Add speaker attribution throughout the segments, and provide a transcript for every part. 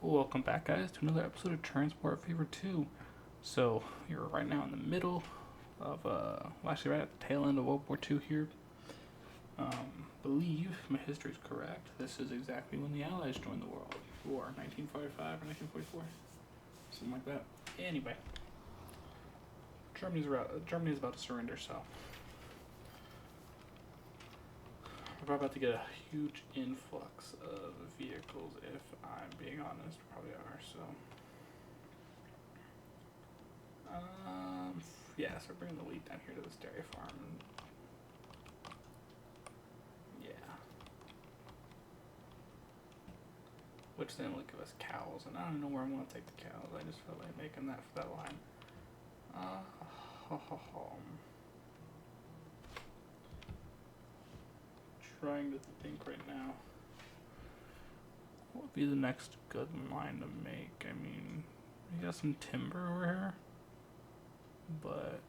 Speaker 1: Welcome back, guys, to another episode of Transport Fever 2. So, you're right now in the middle of, actually right at the tail end of World War II here. Believe my history is correct. This is exactly when the Allies joined the world. War, 1945 or 1944. Something like that. Anyway, Germany's about to surrender, so we're about to get a huge influx of vehicles, if I'm being honest. Probably are, so. Yeah, so we're bringing the wheat down here to this dairy farm. Yeah. Which then will give us cows, and I don't know where I'm going to take the cows. I just felt like making that for that line. Trying to think right now. What would be the next good line to make? I mean, we got some timber over here, but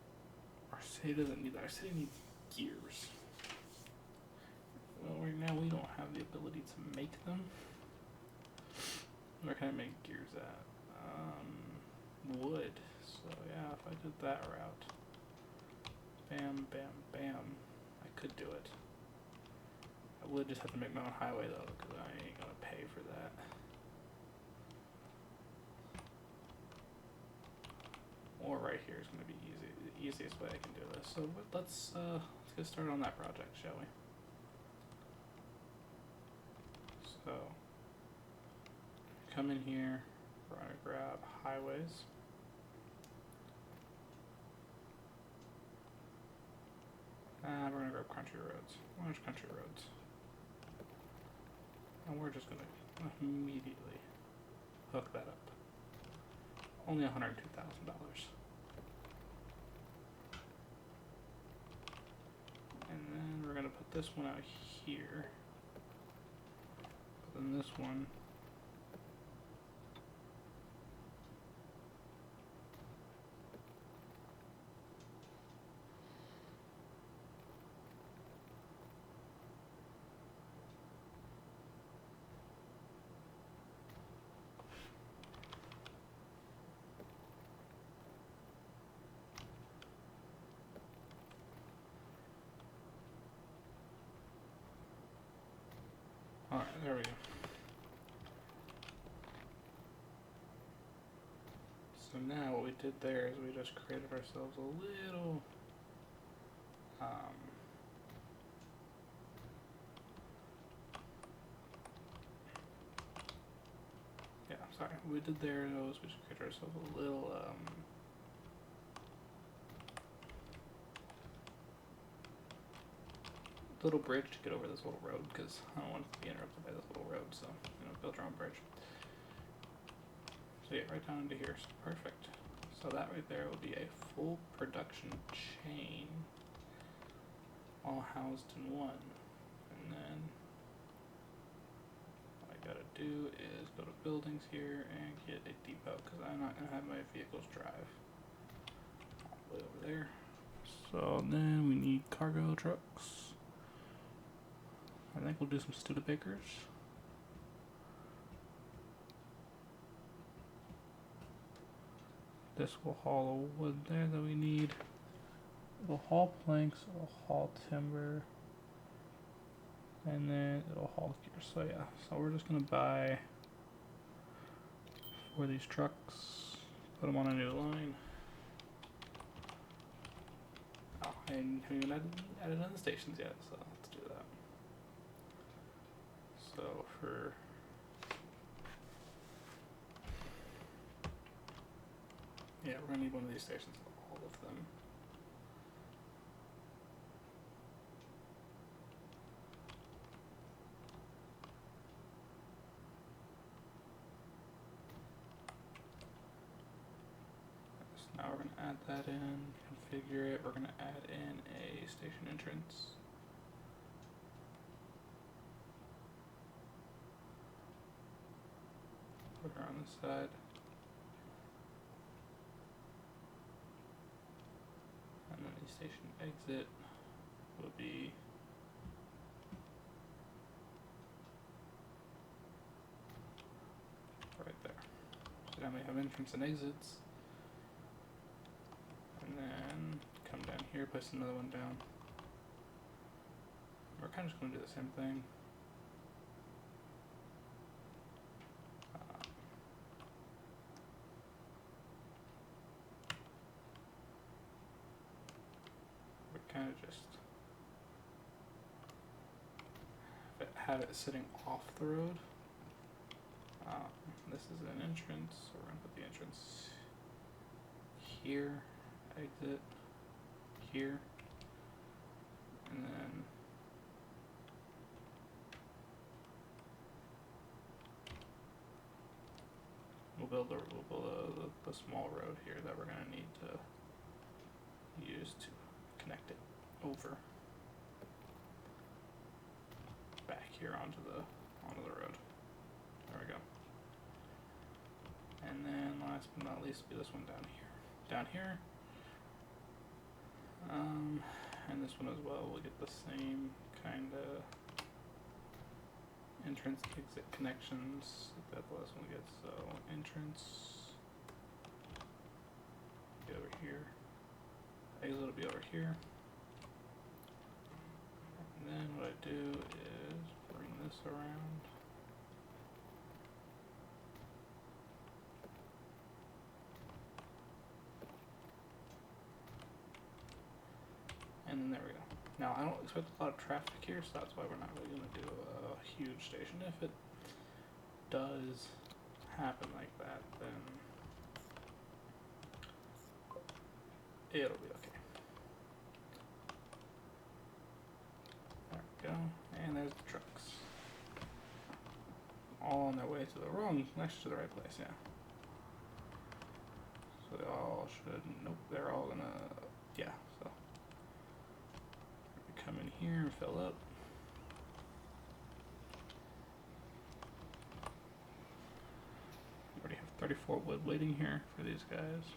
Speaker 1: our city doesn't need that. Our city needs gears. Well, right now we don't have the ability to make them. Where can I make gears at? Wood. So yeah, if I did that route, bam, bam, bam, I could do it. I would just have to make my own highway though, because I ain't gonna pay for that. Or right here is gonna be easy, the easiest way I can do this. So let's get started on that project, shall we? So come in here, we're gonna grab highways. We're gonna grab country roads. Orange country roads. And we're just gonna immediately hook that up. Only $102,000. And then we're gonna put this one out here. But then this one. Alright, there we go. So now what we did there is we just created ourselves a little yeah, sorry. What we did there was we just created ourselves a little bridge to get over this little road, because I don't want it to be interrupted by this little road, so build your own bridge. So yeah, right down into here, so perfect. So that right there will be a full production chain, all housed in one. And then what I gotta do is go to buildings here and get a depot, because I'm not gonna have my vehicles drive all the way over there. So then we need cargo trucks. I think we'll do some Studebakers. This will haul the wood there that we need. It'll haul planks, it'll haul timber, and then it'll haul gear. So yeah, so we're just gonna buy 4 of these trucks, put them on a new line. Oh, I haven't even added on the stations yet, so let's do that. So for yeah, we're gonna need one of these stations, all of them. So now we're gonna add that in, configure it. We're gonna add in a station entrance. Put her on this side. And then the station exit will be right there. So now we have entrance and exits. And then come down here, place another one down. We're kind of just going to do the same thing. We're kind of just have it sitting off the road. This is an entrance, so we're going to put the entrance here, exit here, and then we'll build the small road here that we're going to need to use to connect it over back here onto the road. There we go. And then last but not least will be this one down here. Down here. And this one as well. We'll get the same kind of entrance exit connections that the last one gets. So entrance be over here. Exit will be over here. And then what I do is bring this around. And then there we go. Now I don't expect a lot of traffic here, so that's why we're not really going to do a huge station. If it does happen like that, then it'll be okay. There we go. And there's the trucks. All on their way to the wrong, actually to the right place, yeah. So they all should, nope, they're all gonna, yeah, so. Come in here and fill up. We already have 34 wood waiting here for these guys.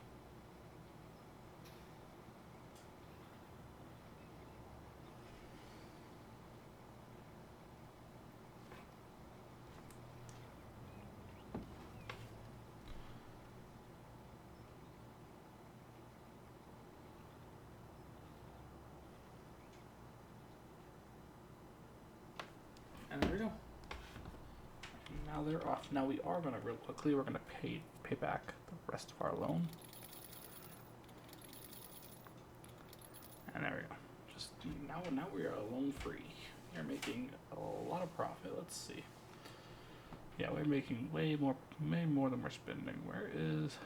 Speaker 1: And there we go. Now they're off. Now we are gonna real quickly, we're gonna pay back the rest of our loan. And there we go. Just now we are loan free. We're making a lot of profit. Let's see. Yeah, we're making way more than we're spending. Where is?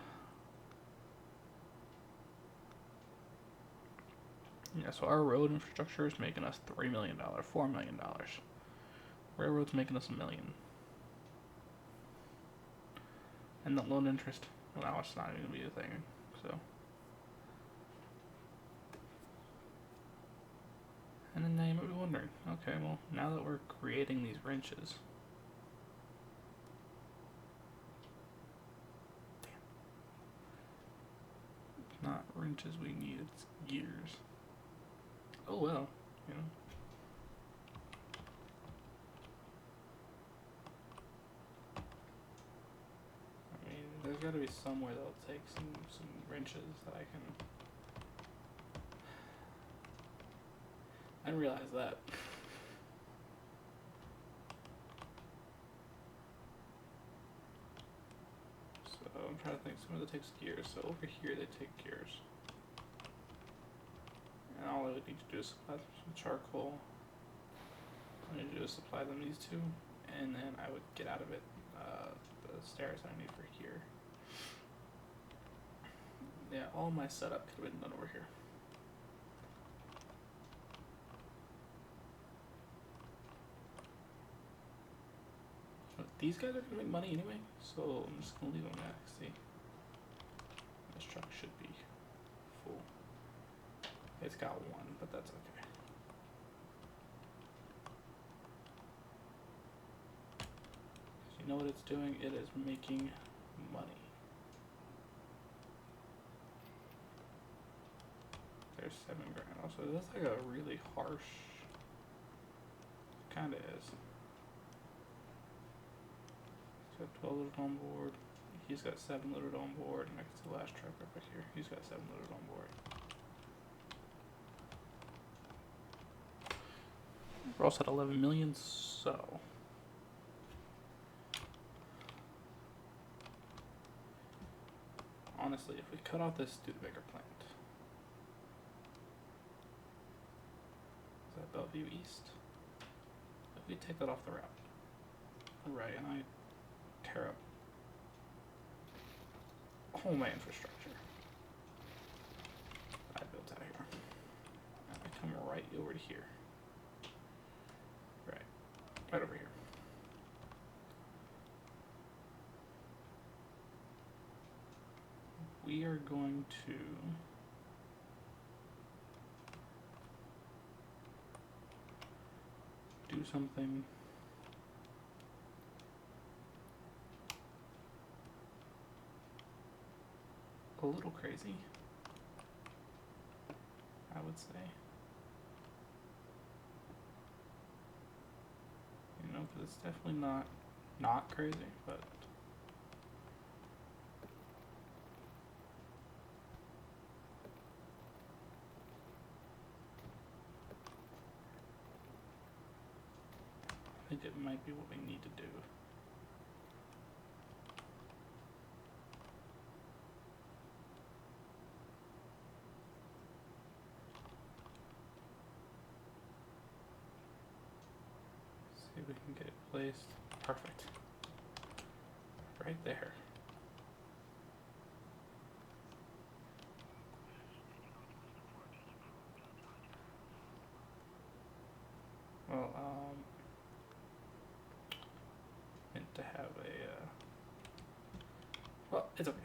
Speaker 1: Yeah, so our road infrastructure is making us $3 million, $4 million. Railroad's making us $1 million. And the loan interest, well, now it's not even gonna be a thing, so. And then now you might be wondering, okay, well, now that we're creating these wrenches. Damn. It's not wrenches we need, it's gears. Oh well, you know. There's got to be somewhere that'll take some wrenches that I can. I didn't realize that. So I'm trying to think. Somewhere that takes gears. So over here they take gears. And all I would need to do is supply them some charcoal. All I need to do is supply them these two, and then I would get out of it the stairs I need for here. Yeah, all my setup could have been done over here. But these guys are gonna make money anyway, so I'm just gonna leave them there. See, this truck should be full. It's got one, but that's okay. You know what it's doing? It is making money. There's $7 grand. Also, that's like a really harsh. Kinda is. So 12 on board He's got 7 loaded on board, and I can see the last truck over here. He's got 7 loaded on board. We're also at 11 million, so honestly, if we cut off this to the bigger plant, is that Bellevue East? If we take that off the route, right, and I tear up all my infrastructure I built out here, and I come right over to here, right over here. We are going to do something a little crazy, I would say. You know, because it's definitely not crazy, but I think it might be what we need to do. See if we can get it placed. Perfect. Right there. Well, meant to have a, well, it's okay.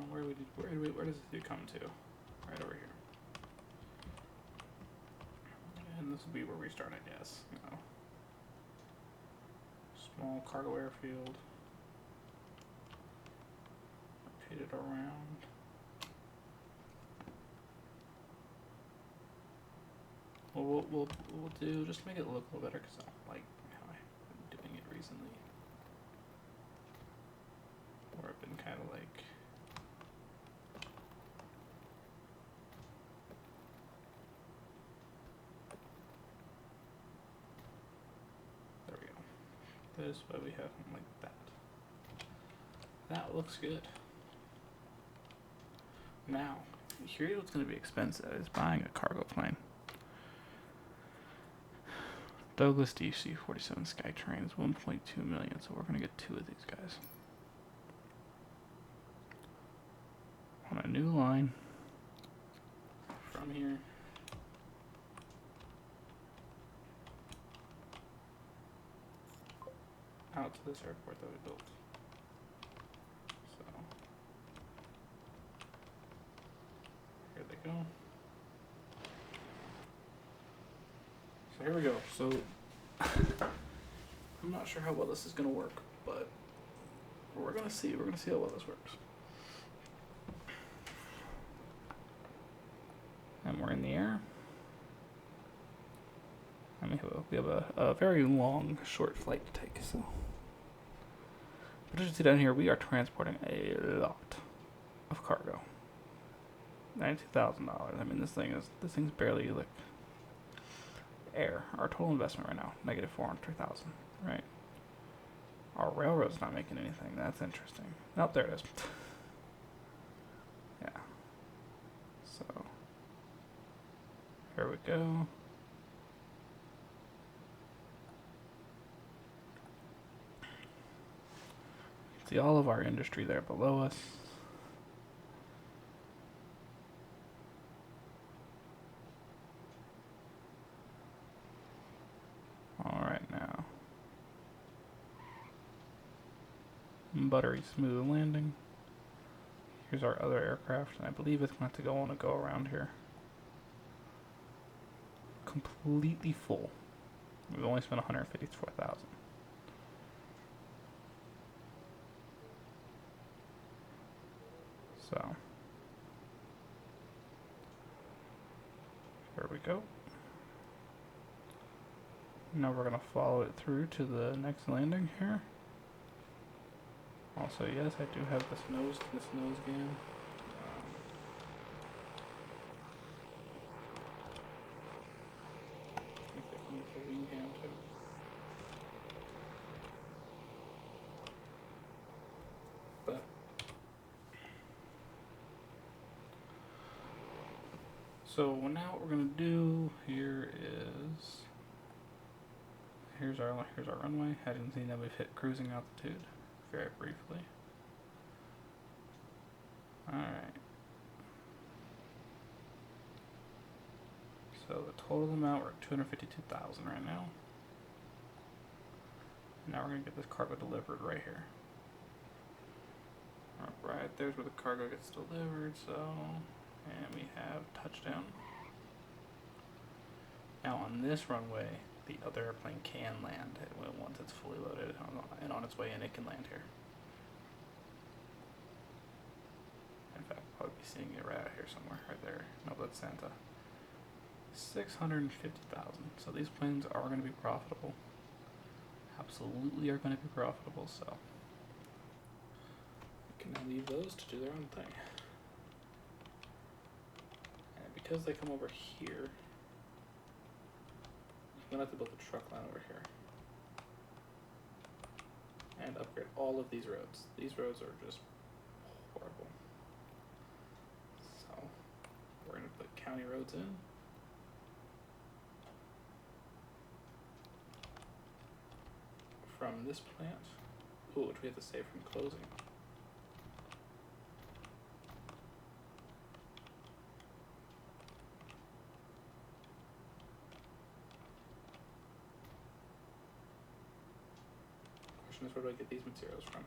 Speaker 1: Where does it come to? Right over here. And this will be where we start, I guess, you know. Small cargo airfield. Rotate it around. Well, we'll do, just to make it look a little better, because I don't like how I've been doing it recently. Where I've been kind of like, there we go. This way we have them like that. That looks good. Now, here's what's going to be expensive, is buying a cargo plane. Douglas DC-47 Skytrain is 1.2 million, so we're going to get 2 of these guys. On a new line from here out to this airport that we built. So here they go. So here we go. So I'm not sure how well this is going to work, but we're going to see. We're going to see how well this works. And we're in the air. And we have a very long, short flight to take. So, but as you see down here, we are transporting a lot of cargo. $92,000. I mean, this thing's barely like air. Our total investment right now, negative 403,000. Right. Our railroad's not making anything. That's interesting. Nope, there it is. Yeah. So here we go. See all of our industry there below us. All right now. Buttery smooth landing. Here's our other aircraft, and I believe it's going to have to go on a go around here. Completely full. We've only spent 154,000. So here we go. Now we're going to follow it through to the next landing here. Also, yes, I do have this nose game. I think they come with a wing cam too. But so now what we're gonna do here is here's our runway. As you can see, now we've hit cruising altitude very briefly. All right. So the total amount, we're at 252,000 right now. Now we're gonna get this cargo delivered right here. Alright, there's where the cargo gets delivered, and we have touchdown. Now on this runway, the other airplane can land once it's fully loaded, and on its way in it can land here. In fact, I'll probably be seeing it right out here somewhere, right there. No, that's Santa. 650,000. So these planes are going to be profitable. Absolutely are going to be profitable, so we can now leave those to do their own thing. And because they come over here, I'm going to have to build a truck line over here. And upgrade all of these roads. These roads are just horrible. So we're going to put county roads in. From this plant, which we have to save from closing. Question is, where do I get these materials from?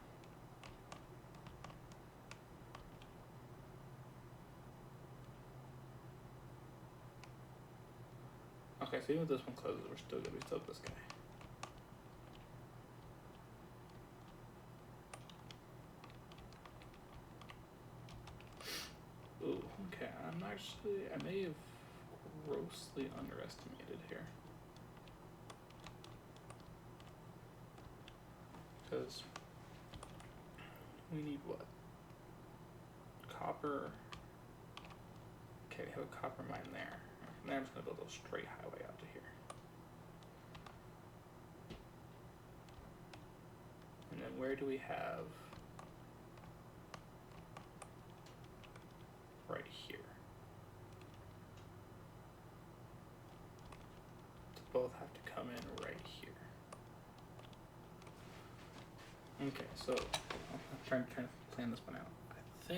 Speaker 1: Okay, so even if this one closes, we're still gonna be stuck with this guy. Ooh, okay, I may have grossly underestimated here. Because we need what? Copper. Okay, we have a copper mine there. And then I'm just gonna build a straight highway out to here. And then where do we have? Right here. To both have to come in right here. Okay, so I'm trying to plan this one out. I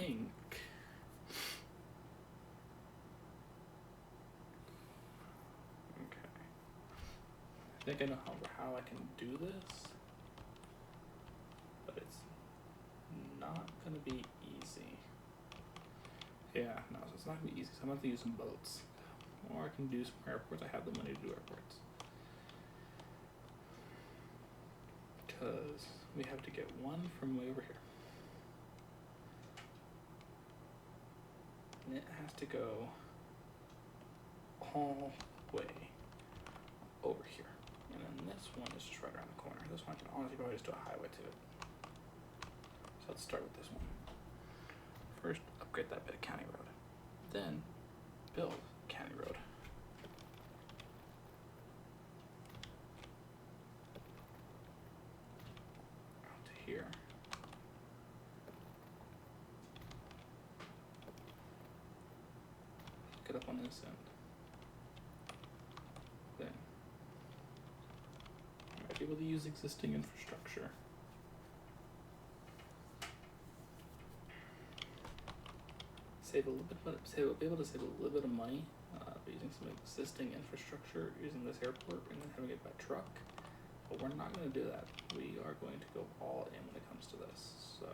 Speaker 1: think I know how I can do this, but it's not gonna be easy. Yeah, no, so it's not gonna be easy. So I'm gonna have to use some boats, or I can do some airports. I have the money to do airports, because we have to get one from way over here, and it has to go all the way over here. And then this one is just right around the corner. This one I can honestly probably just do a highway to it. So let's start with this one. First, upgrade that bit of county road. Then, build county road. Out to here. Get up on this end. Then, I might be able to use existing infrastructure. We'll be able to save a little bit of money using some existing infrastructure, using this airport, and then having it by truck. But we're not going to do that. We are going to go all in when it comes to this. So,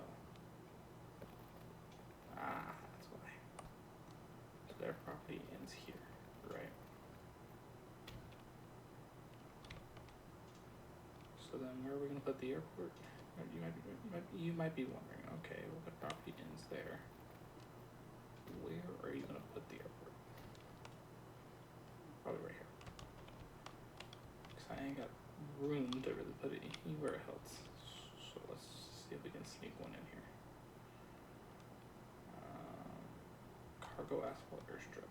Speaker 1: that's why. Their property ends here, right? So then, where are we going to put the airport? You might be wondering. Okay, well, the property ends there. Where are you going to put the airport? Probably right here. Because I ain't got room to really put it anywhere else. So let's see if we can sneak one in here. Cargo asphalt airstrip.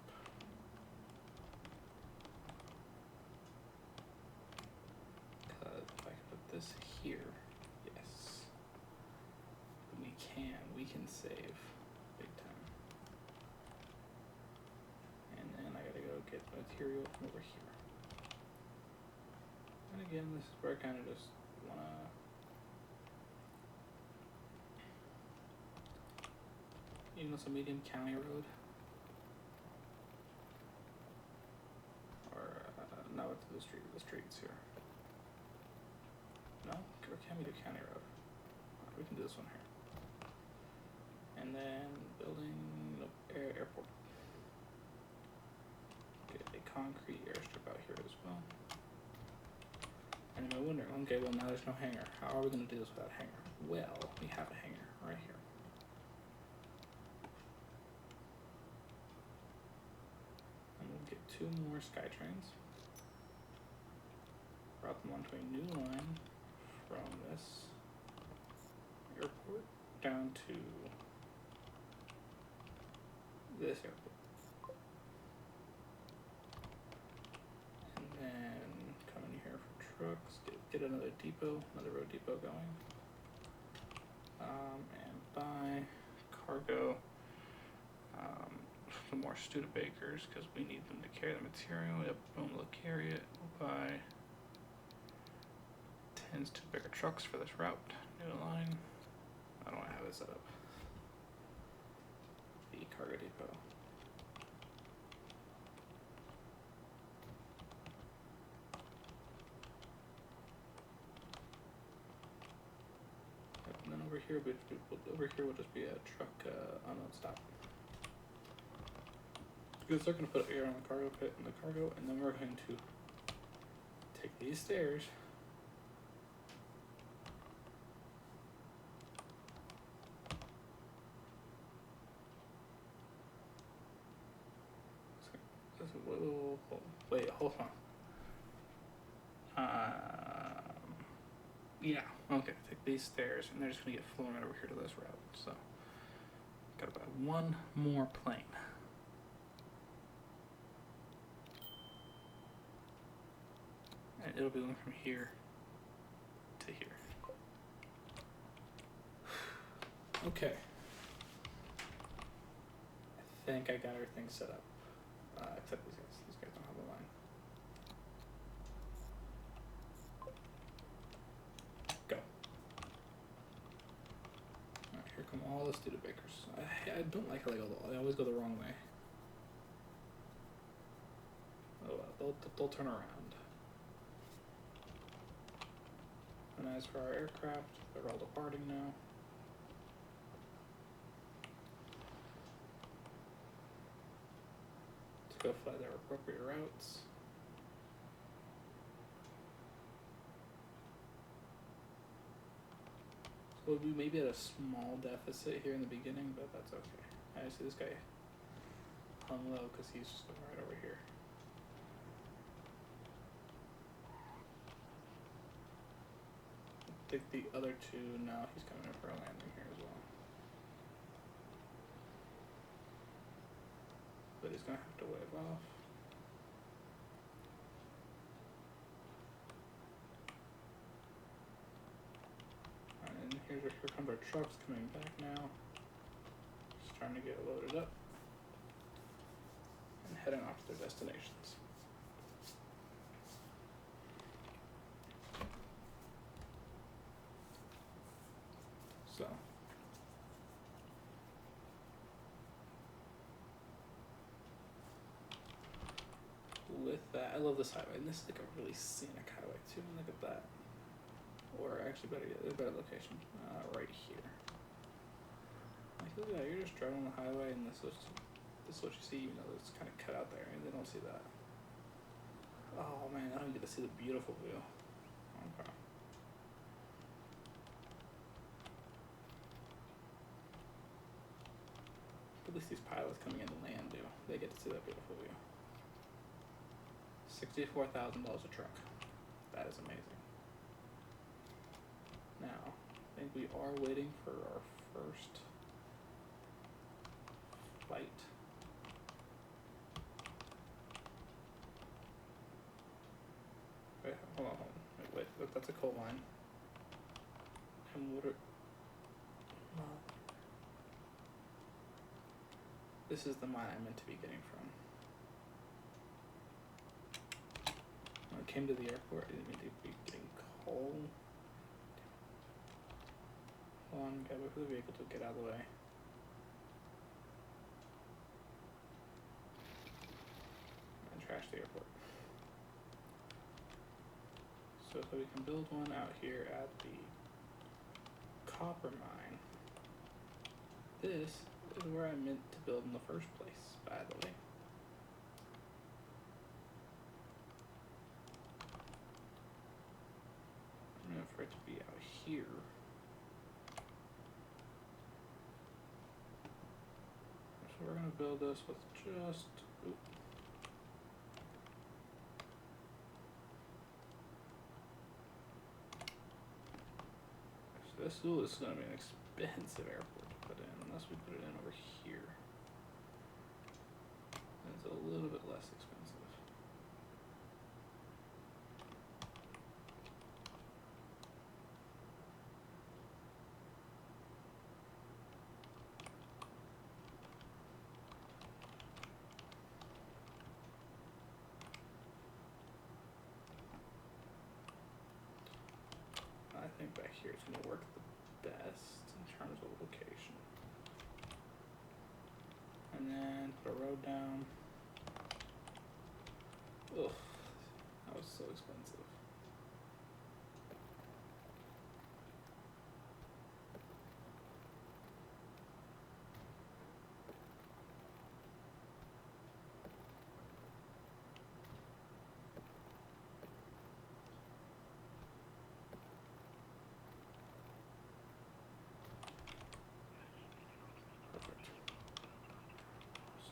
Speaker 1: Because if I can put this here, yes, we can save big time. And then I gotta go get material from over here. And again, this is where I kind of just wanna it's a medium county road. Or, no, it's the streets here. No? Or can we do county road? We can do this one here. And then building, nope, airport. Get a concrete airstrip out here as well. And I wonder, okay, well now there's no hangar. How are we gonna do this without a hangar? Well, we have a hangar right here. And we'll get 2 more SkyTrains. Route them onto a new line from this airport down to this airport. And then come in here for trucks, get another depot, another road depot going. And buy cargo, some more Studebakers because we need them to carry the material. Yep, boom, they'll carry it. We'll buy 10 Studebaker trucks for this route. New line. I don't have it set up. The cargo depot. Yep, and then over here, will just be a truck unload stop. Because they're going to put air on the cargo pit and the cargo, and then we're going to take these stairs wait, hold on. Yeah, okay, take these stairs, and they're just going to get flown right over here to this route, so gotta buy 1 more plane. And it'll be going from here to here. Okay. I think I got everything set up. Except these guys. These guys don't have a line. Go. Alright, here come all the Studebakers. I don't like how they always go the wrong way. Oh well, they'll turn around. And as for our aircraft, they're all departing now. To go fly their appropriate routes. So we may be at a small deficit here in the beginning, but that's okay. I see this guy hung low because he's just right over here. I think the other 2 now he's coming in for a landing here as well. But he's gonna have to wave off. And here comes our trucks coming back now. Just trying to get loaded up and heading off to their destinations. So with that, I love this highway, and this is like a really scenic highway too. Look at that. Or actually, a better location, right here. Like, look at that. You're just driving on the highway, and this is what you see. You know, it's kind of cut out there, and they don't see that. Oh man, I don't get to see the beautiful view. Okay. At least these pilots coming in to land do. They get to see that beautiful view. $64,000 a truck. That is amazing. Now, they think we are waiting for our first flight. Wait, hold on. Wait, that's a coal mine. And what are... This is the mine I meant to be getting from. When I came to the airport, I didn't mean to be getting coal. Hold on, gotta wait for the vehicle to get out of the way. And trash the airport. So we can build one out here at the copper mine. This is where I meant to build in the first place, by the way. I'm meant for it to be out here. So we're gonna build this with just... Oop. So this is gonna be an expensive airport to put in, unless we put it in over here. And it's a little bit less expensive. I think back here is going to work the best in terms of location. And then put a road down. Ugh, that was so expensive.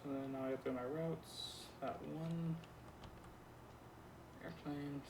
Speaker 1: So then now I have to do my routes. That one. Airplanes.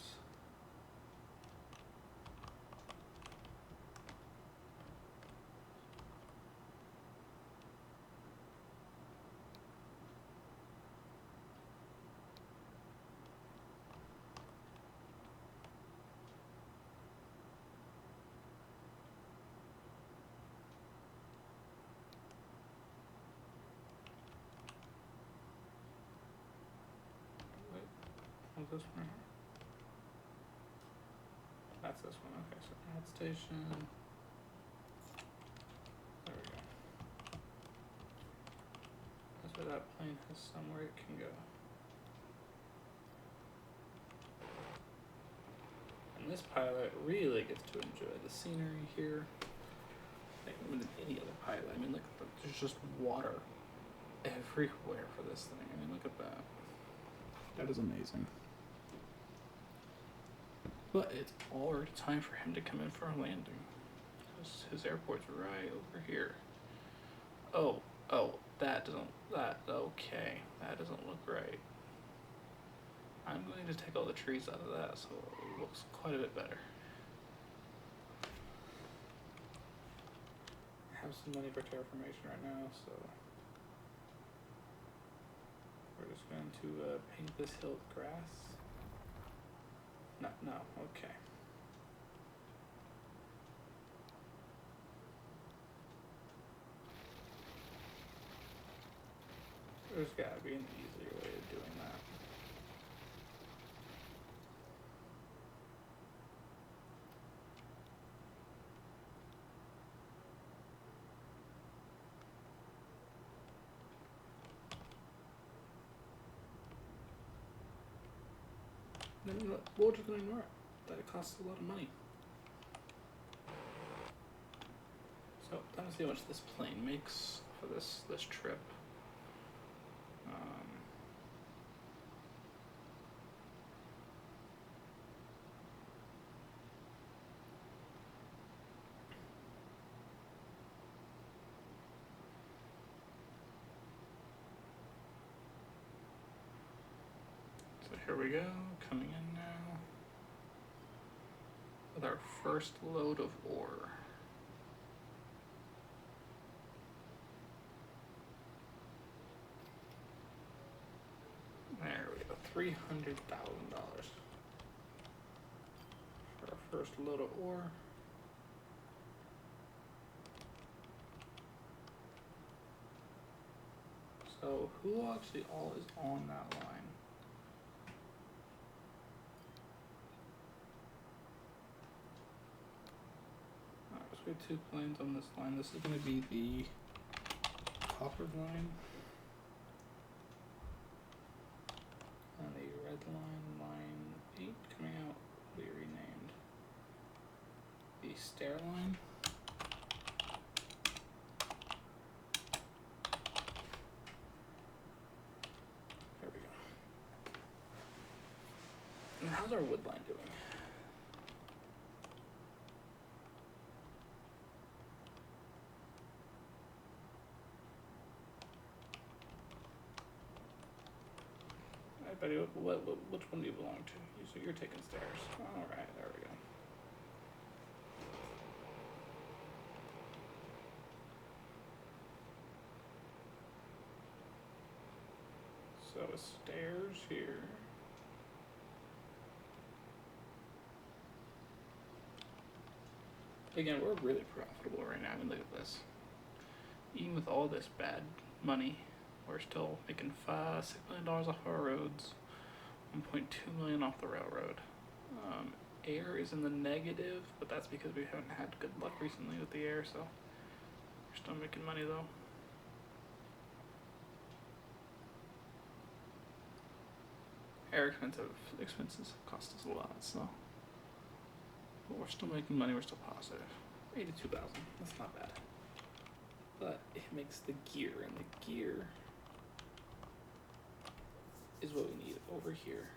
Speaker 1: What's this one? That's this one. Okay, so add station. There we go. That's where that plane has somewhere it can go. And this pilot really gets to enjoy the scenery here. Like more than any other pilot. I mean, look, there's just water everywhere for this thing. I mean, look at that. That is amazing. But it's already time for him to come in for a landing. His airport's right over here. Oh, that doesn't look right. I'm going to take all the trees out of that so it looks quite a bit better. I have some money for terraformation right now, so we're just going to paint this hill with grass. No, okay. There's gotta be an easier way of doing that. No, we're just gonna ignore it. That it costs a lot of money. So let's see how much this plane makes for this trip. So here we go, coming in now with our first load of ore. $300,000 for our first load of ore. So who actually all is on that line? Alright, so we have 2 planes on this line. This is going to be the copper line. And the red line, line 8, coming out, will be renamed the stair line. There we go. And how's our wood line doing? Buddy, which one do you belong to? So you're taking stairs. All right, there we go. So stairs here. Again, we're really profitable right now. I mean, look at this. Even with all this bad money, we're still making $6 million off our roads, $1.2 million off the railroad. Air is in the negative, but that's because we haven't had good luck recently with the air, so we're still making money though. Air expenses cost us a lot, so. But we're still making money, we're still positive. 82,000, that's not bad. But it makes the gear, and the gear is what we need over here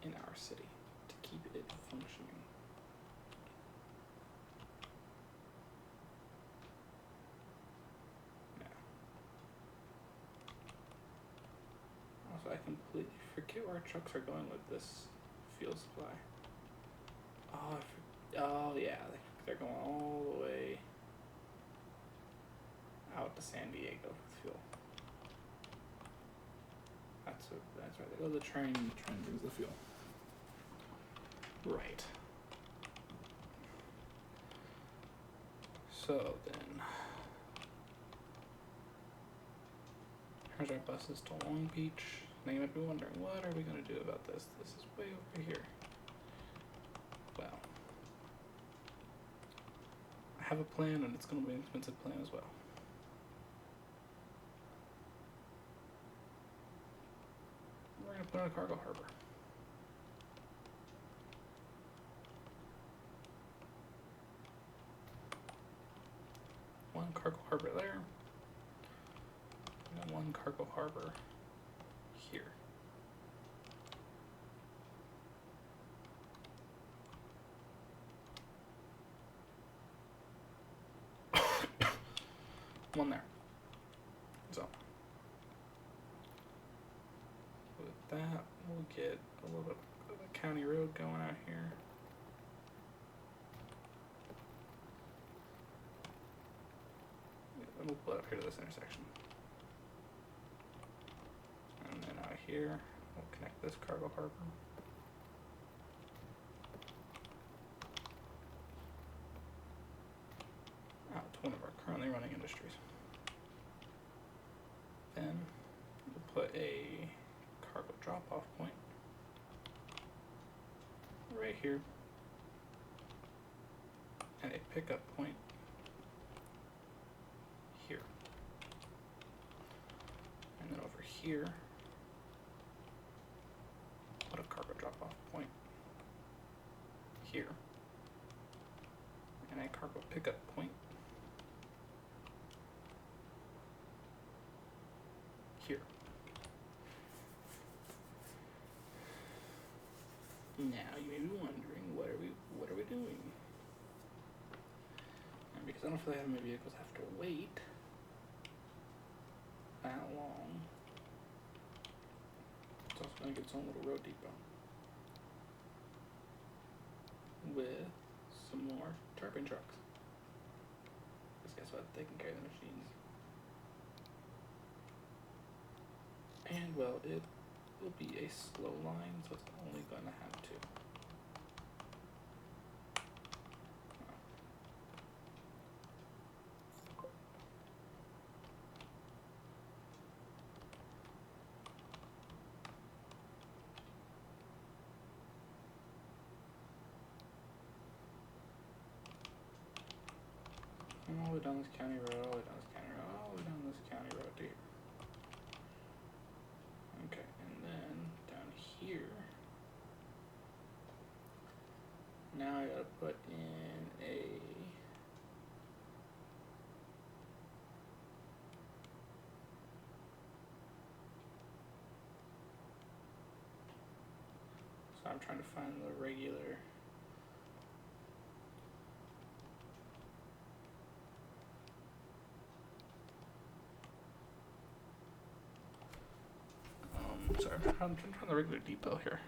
Speaker 1: in our city to keep it functioning. Yeah. Also, I completely forget where our trucks are going with this fuel supply. Oh yeah, they're going all the way out to San Diego with fuel. That's right. They go to the train. The train brings the fuel. Right. So then, here's our buses to Long Beach. Now you might be wondering, what are we going to do about this? This is way over here. Well, I have a plan, and it's going to be an expensive plan as well. We're going to put in a cargo harbor. One cargo harbor there, and one cargo harbor here. One there. So with that, we'll get a little bit of a county road going out here. And we'll put up here to this intersection. And then out here, we'll connect this cargo harbor. Out to one of our currently running industries. Then we'll put a cargo drop-off point right here, and a pickup point here. And then over here, put a cargo drop-off point here, and a cargo pickup point here. Now you may be wondering, what are we doing? And because I don't feel like having my vehicles have to wait that long, it's also going to get its own little road depot with some more turbine trucks. Because guess what? They can carry the machines. And well, it will be a slow line, so it's only going to have two. All the way down this county road, all the way down this county road, all the way down this county road to here. Okay, and then down here, now I gotta put in a so I'm trying to find the regular sorry, I'm trying to find the regular depot here.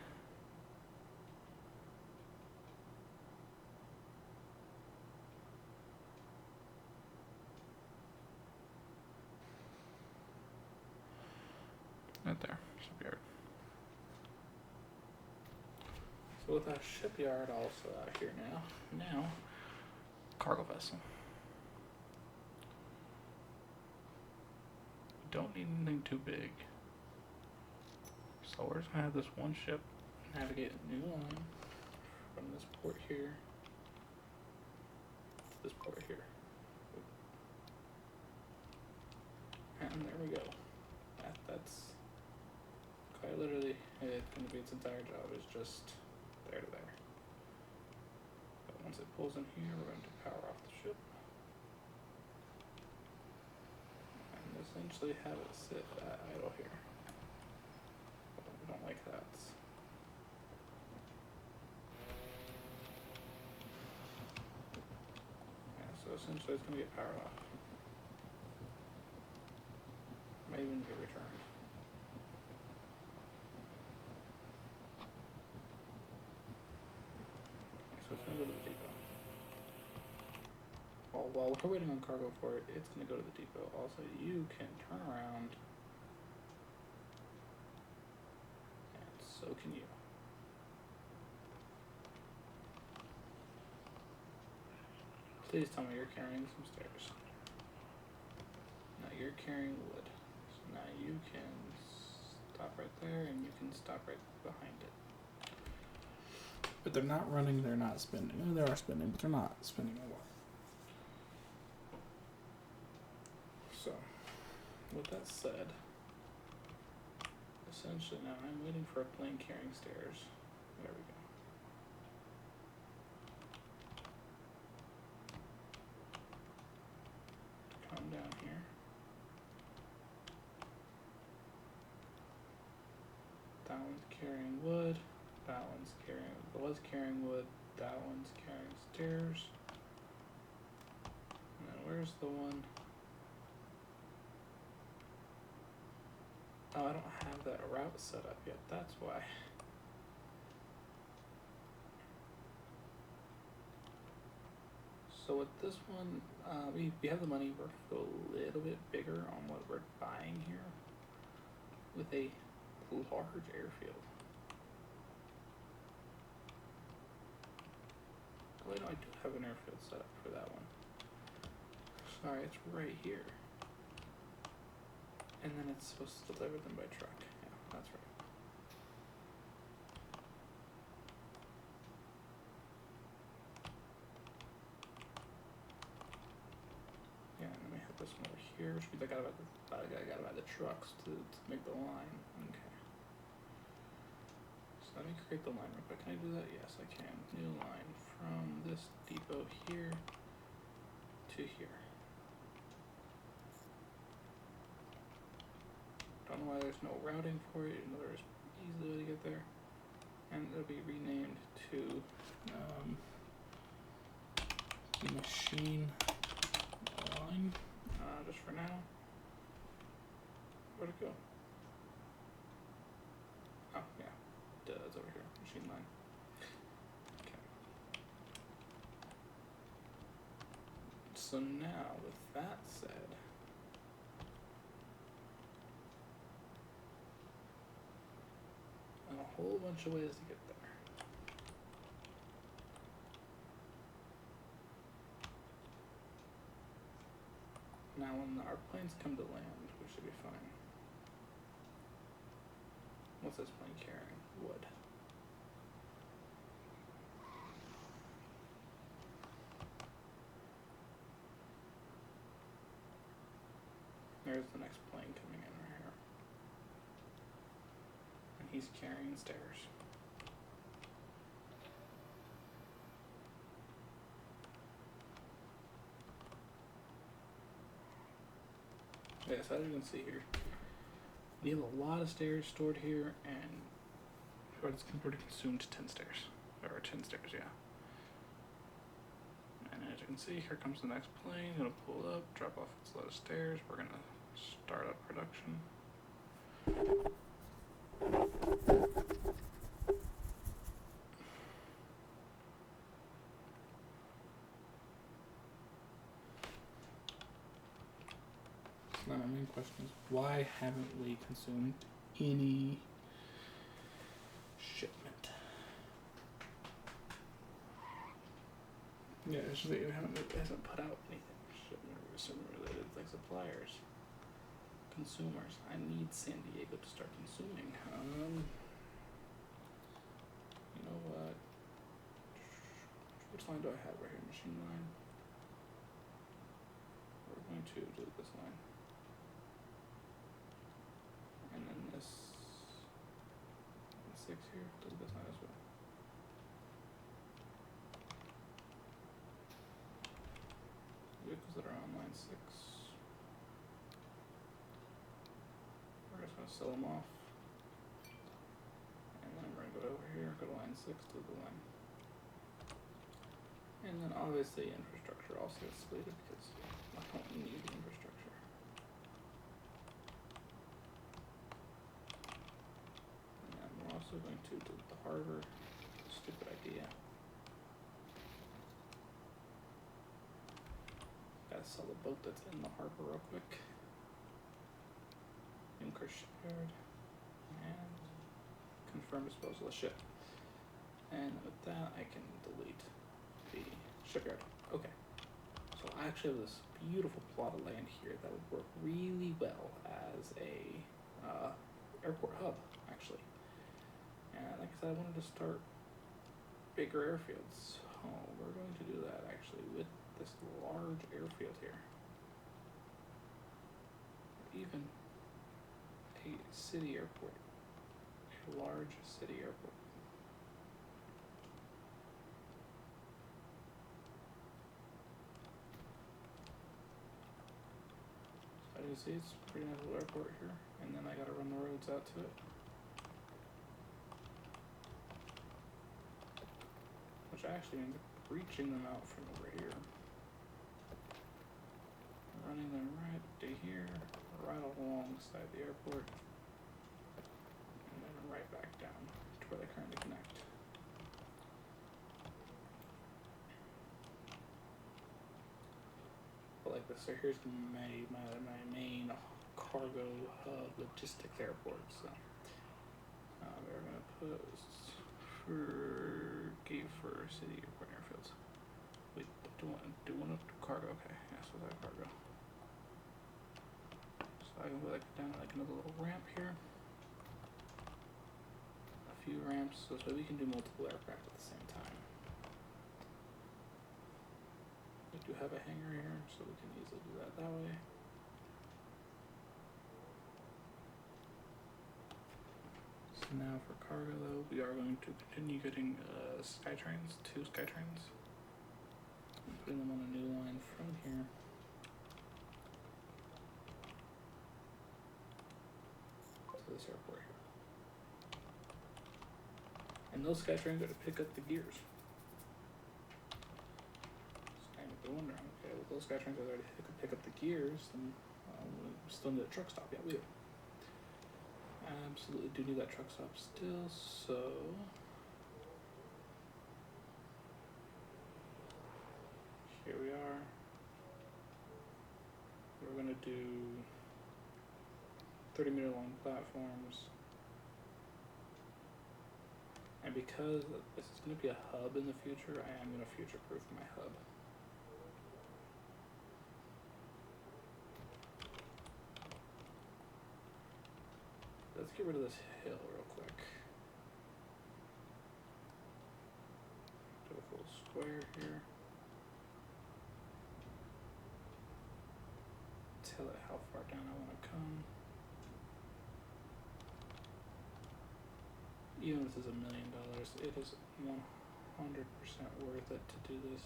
Speaker 1: Right there, shipyard. So with our shipyard also out here now, cargo vessel. We don't need anything too big. So we're just gonna have this one ship navigate a new line from this port here to this port here. And there we go. That's quite literally it's going to be its entire job is just there to there. But once it pulls in here, we're going to power off the ship and essentially have it sit idle here. But we don't like that. Yeah, so essentially it's going to get powered off. Might even get returned. So it's going to go to the depot. While we're waiting on cargo for it, it's going to go to the depot. Also, you can turn around, and so can you. Please tell me you're carrying some stairs. Now you're carrying wood. So now you can stop right there, and you can stop right behind it.
Speaker 2: But they're not running, they're not spinning. No, they are spinning, but they're not spinning a lot.
Speaker 1: So, with that said, essentially now I'm waiting for a plane carrying stairs. There we go. To come down here. That one's carrying wood. That one's carrying wood. That one's carrying stairs. And then where's the one? Oh, I don't have that route set up yet. That's why. So with this one, we have the money. We're going to go a little bit bigger on what we're buying here with a large airfield. Oh, wait, no, I do have an airfield set up for that one. Sorry, it's right here. And then it's supposed to deliver them by truck. Yeah, that's right. Yeah, and then we have this one over here. I gotta buy the trucks to make the line. Okay. So let me create the line real quick. Can I do that? Yes, I can. New line from this depot here to here. Don't know why there's no routing for it, even though there's easy way to get there. And it'll be renamed to
Speaker 2: Machine line.
Speaker 1: just for now. Where'd it go? Oh yeah, duh, it's over here. Machine line. Okay. So now, with that said, whole bunch of ways to get there. Now when our planes come to land, we should be fine. What's this plane carrying? Wood. There's the next plane coming in right here. And he's carrying stairs. Yeah, so as you can see here, we have a lot of stairs stored here, and it's already consumed 10 stairs. Or 10 stairs, yeah. And as you can see, here comes the next plane. Gonna pull up, drop off its load of stairs. We're gonna start up production.
Speaker 2: Now my main question is, why haven't we consumed any shipment?
Speaker 1: Yeah, it's just that it hasn't put out anything. Shipment related, like suppliers, consumers. I need San Diego to start consuming. You know what? Which line do I have right here? Machine line. We're going to delete this line. And then this 6 here, delete this line as well. Vehicles that are on line 6. We're just gonna sell them off. And then we're gonna go over here, go to line 6, delete the line. And then obviously infrastructure also gets deleted because I don't need the infrastructure. And then we're also going to delete the harbor. Stupid idea. Gotta sell the boat that's in the harbor real quick. Increase shipyard. And confirm disposal of ship. And with that I can delete the shipyard. Okay. So I actually have this beautiful plot of land here that would work really well as a airport hub, actually. And like I said, I wanted to start bigger airfields. So we're going to do that actually with this large airfield here. Even a city airport. A large city airport. So as you see, it's a pretty nice little airport here. And then I gotta run the roads out to it. Which actually means reaching them out from over here. Running them right to here, right alongside the airport, and then right back down to where they currently connect. But like this, so here's my main cargo hub logistics airport. So we're gonna post for gate for city airport airfields. Wait, do one of cargo? Okay, yeah, so that cargo. So I can put like down like another little ramp here. A few ramps so we can do multiple aircraft at the same time. We do have a hangar here, so we can easily do that way. So now for cargo though, we are going to continue getting Skytrains, 2 Skytrains. I'm putting them on a new line from here. To this airport here. And those Skytrains are to pick up the gears. So I might be wondering, okay, well those Skytrains are there to pick up the gears, then we still need a truck stop. Yeah, we do. Absolutely do need that truck stop still, so here we are. We're gonna do 30-meter long platforms And because this is going to be a hub in the future, I am going to future-proof my hub. Let's get rid of this hill real quick. Do a full square here. Tell it how far down I want to come. Even if this is $1 million, it is 100% worth it to do this.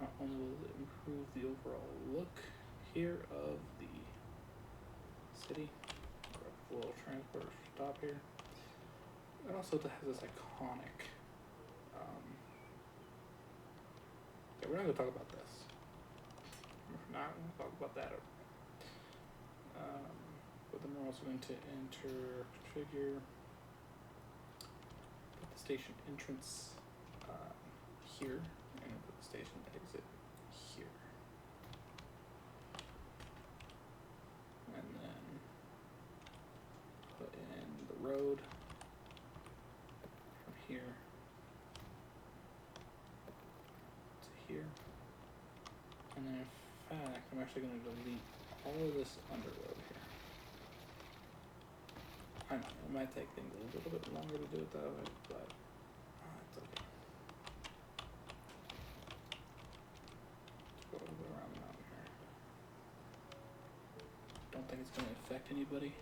Speaker 1: Not only will it improve the overall look here of the city, or a little transport stop here, it also has this iconic. Yeah, we're not going to talk about this. We're not going to talk about that. But then we're also going to enter, configure, put the station entrance here, and put the station exit here. And then put in the road from here to here. And then in fact, I'm actually going to delete all of this underload here. I know, it might take things a little bit longer to do it that way, but it's okay. Let's go around the mountain here. Don't think it's going to affect anybody.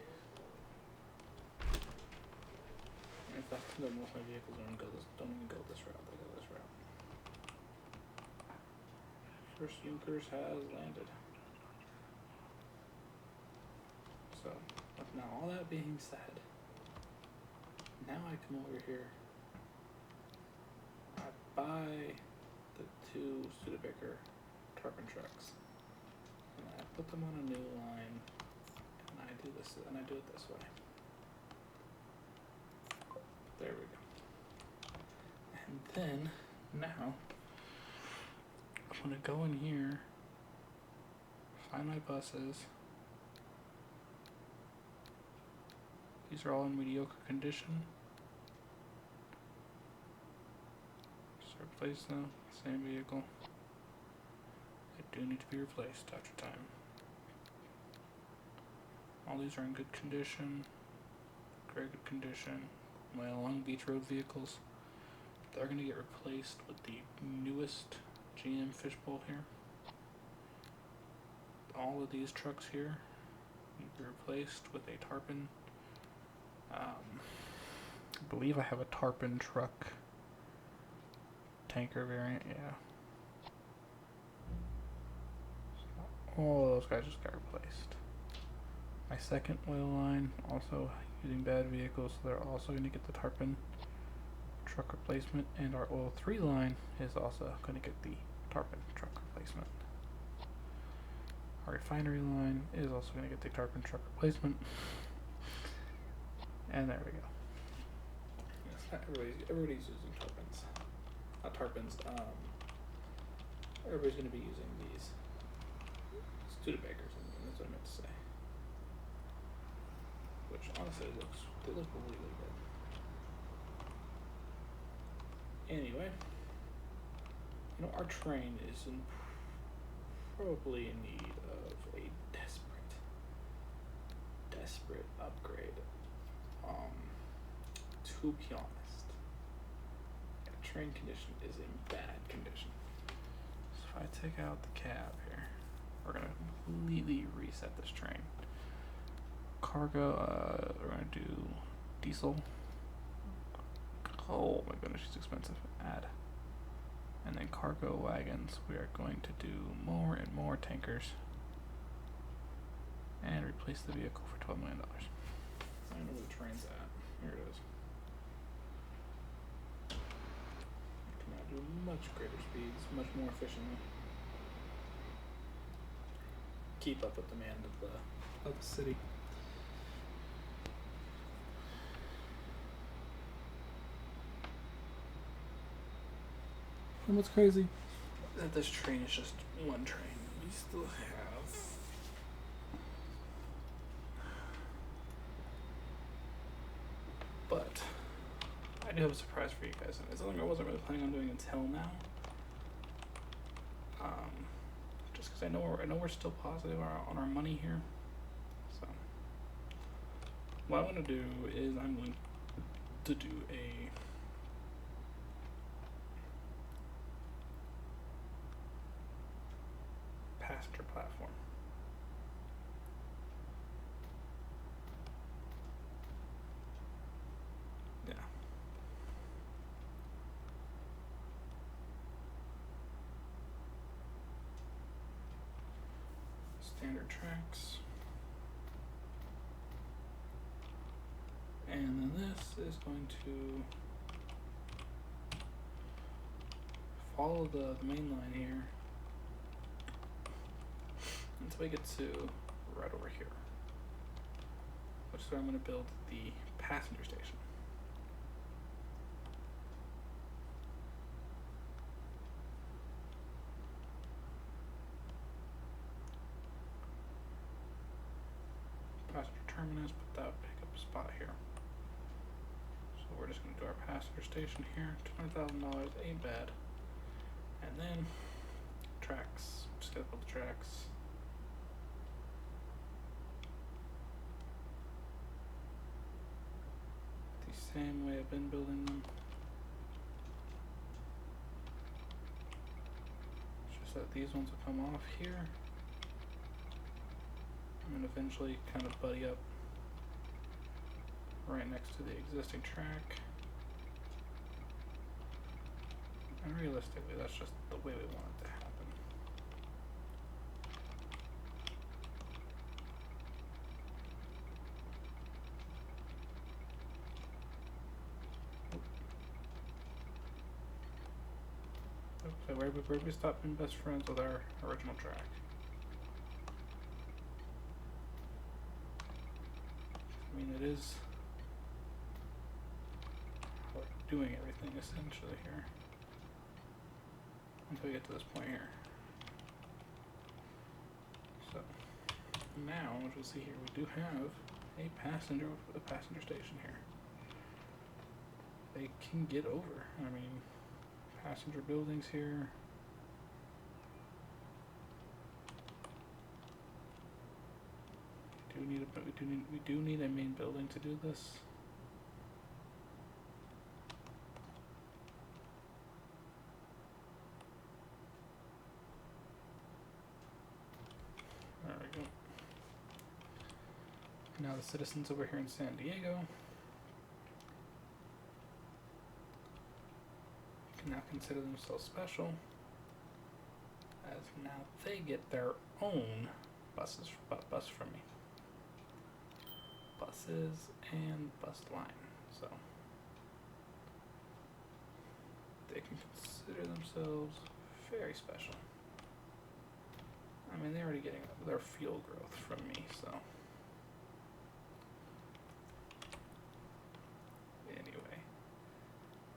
Speaker 1: In fact, most of my vehicles don't even go this route, they go this route. First Junkers has landed. So, now all that being said, now I come over here, I buy the 2 Studebaker Tarpon trucks, and I put them on a new line, and I do it this way. There we go. And then, now, I'm gonna go in here, find my buses. These are all in mediocre condition. Just replace them, same vehicle. They do need to be replaced after time. All these are in good condition, very good condition. My Long Beach Road vehicles, they're going to get replaced with the newest GM fishbowl here. All of these trucks here need to be replaced with a tarpon. I believe I have a tarpon truck tanker variant, yeah. So all those guys just got replaced. My second oil line, also using bad vehicles, so they're also going to get the tarpon truck replacement, and our oil 3 line is also going to get the tarpon truck replacement. Our refinery line is also going to get the tarpon truck replacement. And there we go. Yes, everybody's using tarpons. Not tarpons, everybody's going to be using these Studebakers, and that's what I meant to say. Which honestly they look really, really good. Anyway, you know, our train is probably in need of a desperate upgrade. To be honest, train condition is in bad condition. So if I take out the cab here, we're gonna completely reset this train. Cargo, we're gonna do diesel. Oh my goodness, she's expensive. Add. And then cargo wagons, we are going to do more and more tankers. And replace the vehicle for $12 million. I don't know where the train's at. Here it is. Can now do much greater speeds, much more efficiently. Keep up with the demand of the city. And what's crazy? That this train is just one train. We still have But I do have a surprise for you guys, and it's something I wasn't really planning on doing until now. Just because I know we're still positive on our money here. So what I'm gonna do is I'm going to do a passenger platform. Yeah. Standard tracks. And then this is going to follow the main line here until we get to right over here, which is where I'm going to build the passenger station. Passenger terminus, but that would pick up a spot here. So we're just going to do our passenger station here. $200,000 ain't bad. And then tracks. Just gotta build the tracks. The same way I've been building them. It's just that these ones will come off here. And eventually kind of buddy up right next to the existing track. And realistically, that's just the way we want it to happen. Okay, where did we stop being best friends with our original track? I mean, it is how we're doing everything essentially here. Until we get to this point here. So now, as you'll see here, we do have a passenger station here. They can get over. I mean, passenger buildings here. We do need a main building to do this. There we go. Now the citizens over here in San Diego can now consider themselves special, as now they get their own bus from me. Buses and bus line. So they can consider themselves very special. I mean, they're already getting their fuel growth from me, so. Anyway,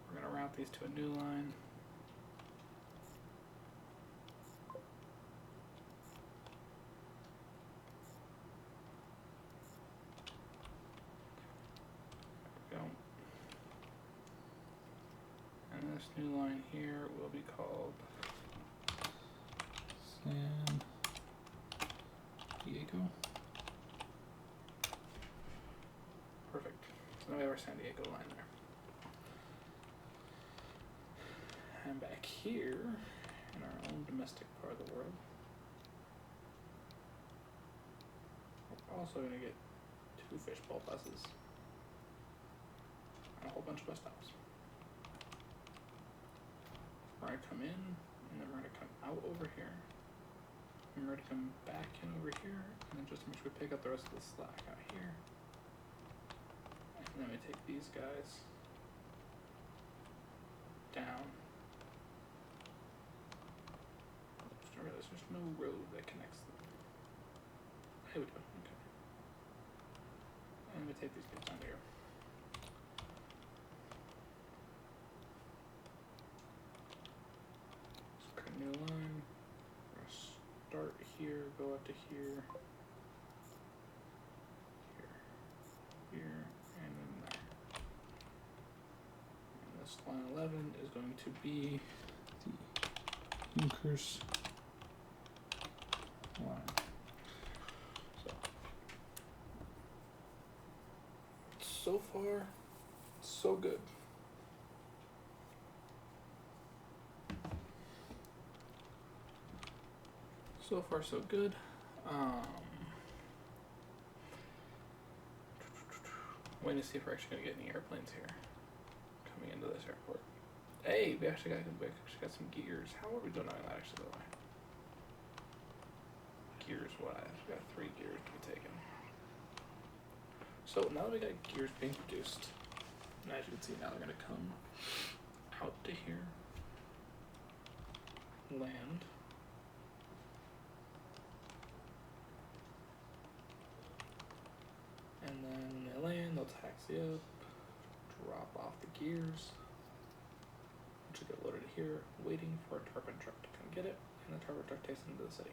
Speaker 1: we're gonna route these to a new line. There we go. And this new line here will be called San Diego. Perfect. So now we have our San Diego line there. And back here, in our own domestic part of the world, we're also going to get 2 fishbowl buses and a whole bunch of bus stops. We're going to come in, and then we're going to come out over here. And we're going to come back in over here, and then just to make sure we pick up the rest of the slack out here. And then we take these guys down. Just realized there's no road that connects them. Here we go, okay. And we take these guys down here. Let's create a new line. We're going to start here, go up to here. Here, and then there. line 11 is going to be
Speaker 2: The increase line.
Speaker 1: so far, so good. So far, so good. Waiting to see if we're actually gonna get any airplanes here coming into this airport. Hey, we actually got some gears. How are we doing on that actually, by the way? Gears wise, we got 3 gears to be taken. So now that we got gears being produced, and as you can see, now they're gonna come out to here, land. And then when they land, they'll taxi up, drop off the gears, which will get loaded here, waiting for a turbine truck to come get it, and the turbine truck takes it into the city.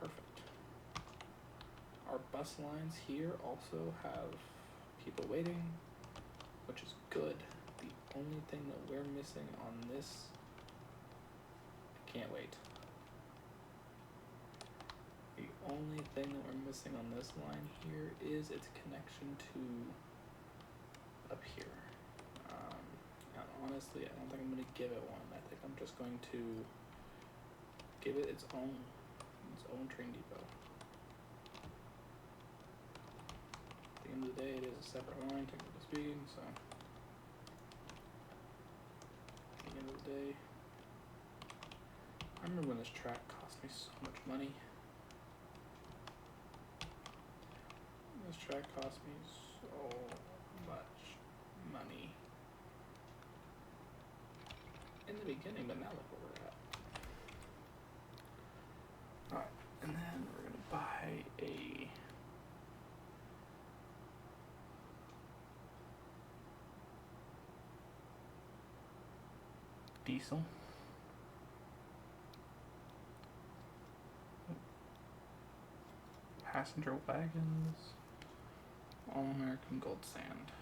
Speaker 1: Perfect. Our bus lines here also have people waiting, which is good. The only thing that we're missing on this, I can't wait. The only thing that we're missing on this line here is its connection to up here. And honestly, I don't think I'm going to give it one. I think I'm just going to give it its own train depot. At the end of the day, it is a separate line, technically speaking, so at the end of the day, I remember when this track cost me so much money. This track cost me so much money in the beginning, but now look where we're at. Alright, and then we're gonna buy a diesel. Passenger wagons. All American gold sand.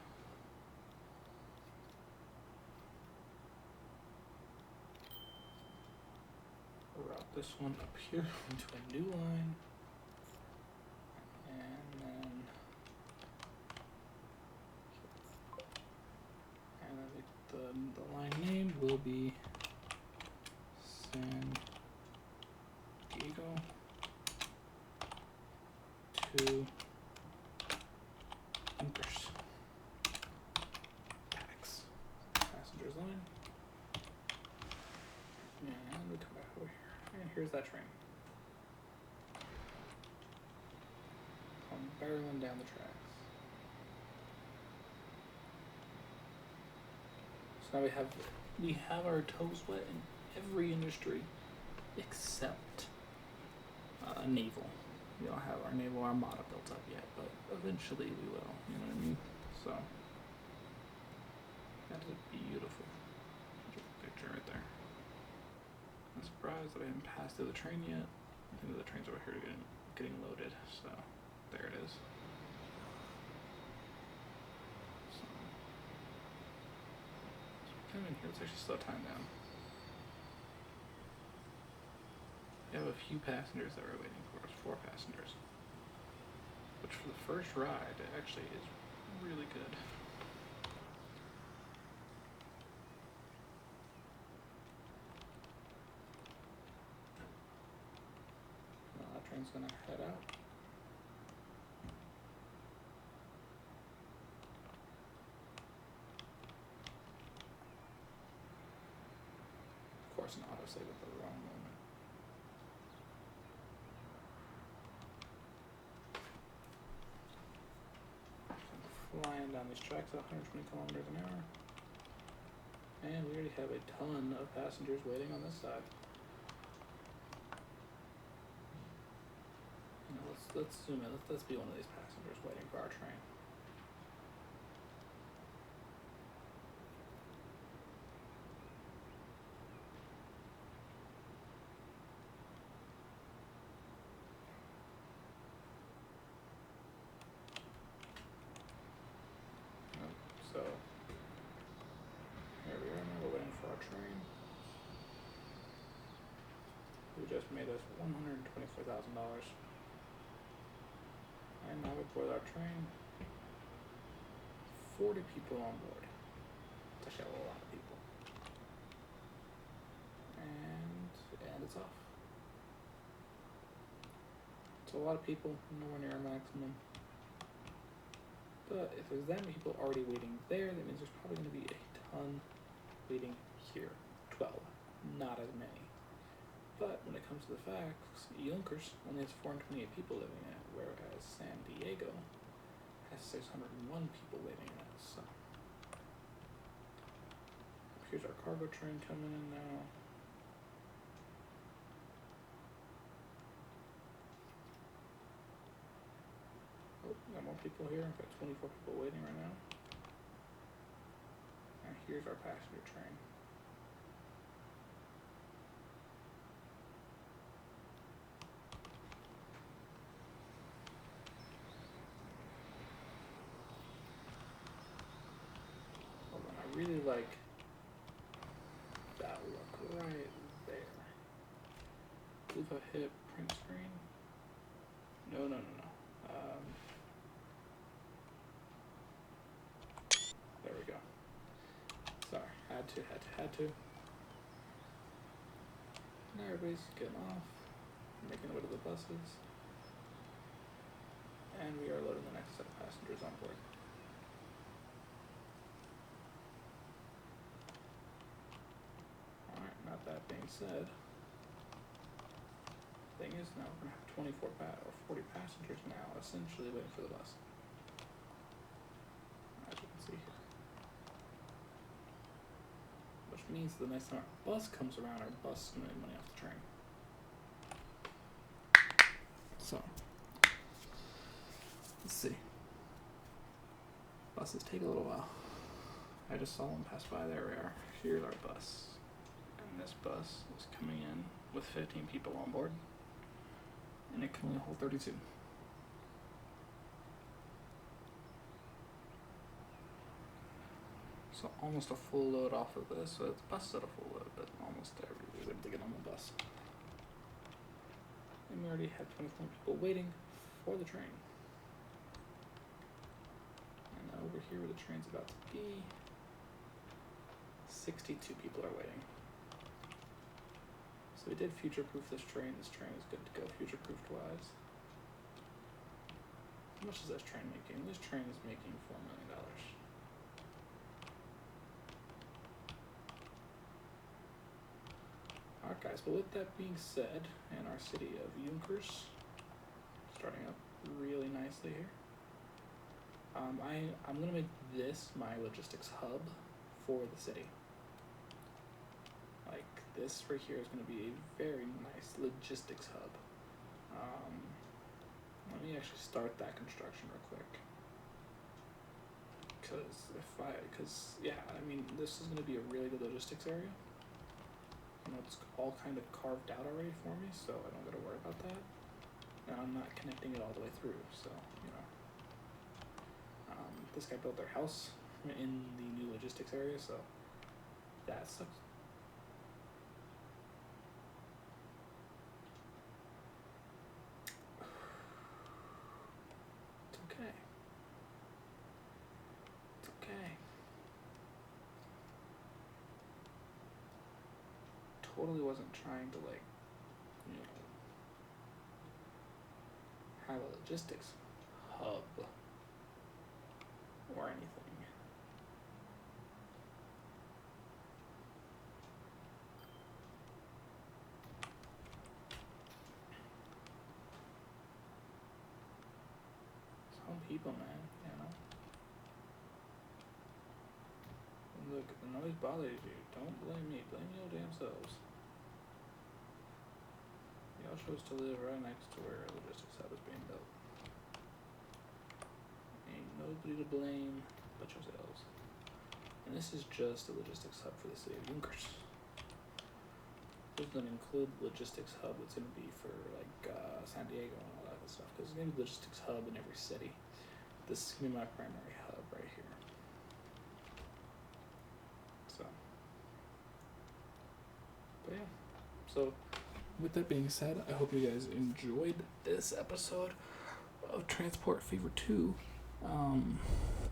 Speaker 1: Route this one up here into a new line. And then the line name will be San Diego to Bunkers. Pax. Passengers line. And we come back over here. And here's that train. Come barreling down the tracks. So now we have our toes wet in every industry except naval. We don't have our naval armada built up yet, but eventually we will. You know what I mean? So that is a beautiful picture right there. I'm surprised that I haven't passed through the train yet. I think the train's over here getting loaded. So there it is. So come in here. Let's actually slow time down. We have a few passengers that we're waiting for. 4 passengers. Which for the first ride, it actually is really good. Now that train's gonna head out. Of course, an autosave at the wrong moment. Flying down these tracks at 120 kilometers an hour. And we already have a ton of passengers waiting on this side. You know, let's zoom in. Let's be one of these passengers waiting for our train. just made us $124,000. And now we board our train. 40 people on board. It's actually a lot of people. And it's off. It's a lot of people, nowhere near our maximum. But if there's that many people already waiting there, that means there's probably going to be a ton waiting here. 12. Not as many. But when it comes to the facts, Yonkers only has 428 people living in it, whereas San Diego has 601 people waiting in it. So here's our cargo train coming in now. Oh, we got more people here. We've got 24 people waiting right now. And here's our passenger train. I really like that look right there. I believe I hit print screen. No. There we go. Sorry, had to. Now everybody's getting off, making their way to the buses, and we are loading the next set of passengers on board. Alright, not that being said, thing is now we're going to have 40 passengers now essentially waiting for the bus. As you can see here. Which means the next time our bus comes around, our bus is going to make money off the train. So, let's see. Buses take a little while. I just saw one pass by. There we are. Here's our bus. And this bus is coming in with 15 people on board. And it can only hold 32. So almost a full load off of this. So the bus is at a full load, but almost everybody's able to get on the bus. And we already have 24 people waiting for the train. And now over here where the train's about to be, 62 people are waiting. So we did future-proof this train. This train is good to go future-proofed wise. How much is this train making? This train is making $4 million. Alright guys, but with that being said, and our city of Yonkers starting up really nicely here, I'm going to make this my logistics hub for the city. Like, this right here is going to be a very nice logistics hub. Let me actually start that construction real quick. Because this is going to be a really good logistics area. You know, it's all kind of carved out already for me, so I don't got to worry about that. And I'm not connecting it all the way through, so, you know. This guy built their house in the new logistics area, so that sucks. It's okay. It's okay. Totally wasn't trying to, like, you know, have a logistics hub or anything. Some people, man, you know. Look, if the noise bothers you, don't blame me. Blame your damn selves. Y'all chose to live right next to where a logistics hub is being built. Ain't nobody to blame but yourselves. And this is just a logistics hub for the city of Yonkers. This doesn't include the logistics hub that's going to be for like San Diego and all that good stuff. Because there's going to be a logistics hub in every city. This is going to be my primary hub right here. So, but yeah. So
Speaker 2: with that being said, I hope you guys enjoyed this episode of Transport Fever 2. And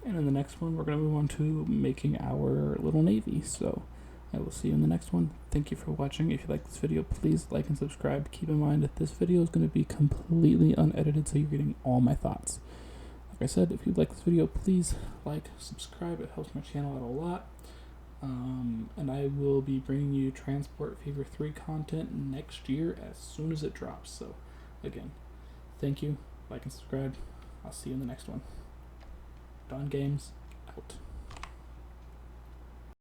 Speaker 2: in the next one, we're going to move on to making our little navy. So I will see you in the next one. Thank you for watching. If you like this video, please like and subscribe. Keep in mind that this video is going to be completely unedited, so you're getting all my thoughts. Like I said, if you like this video, please like, subscribe. It helps my channel out a lot. And I will be bringing you Transport Fever 3 content next year as soon as it drops. So, again, thank you. Like and subscribe. I'll see you in the next one. Dawn Games, out.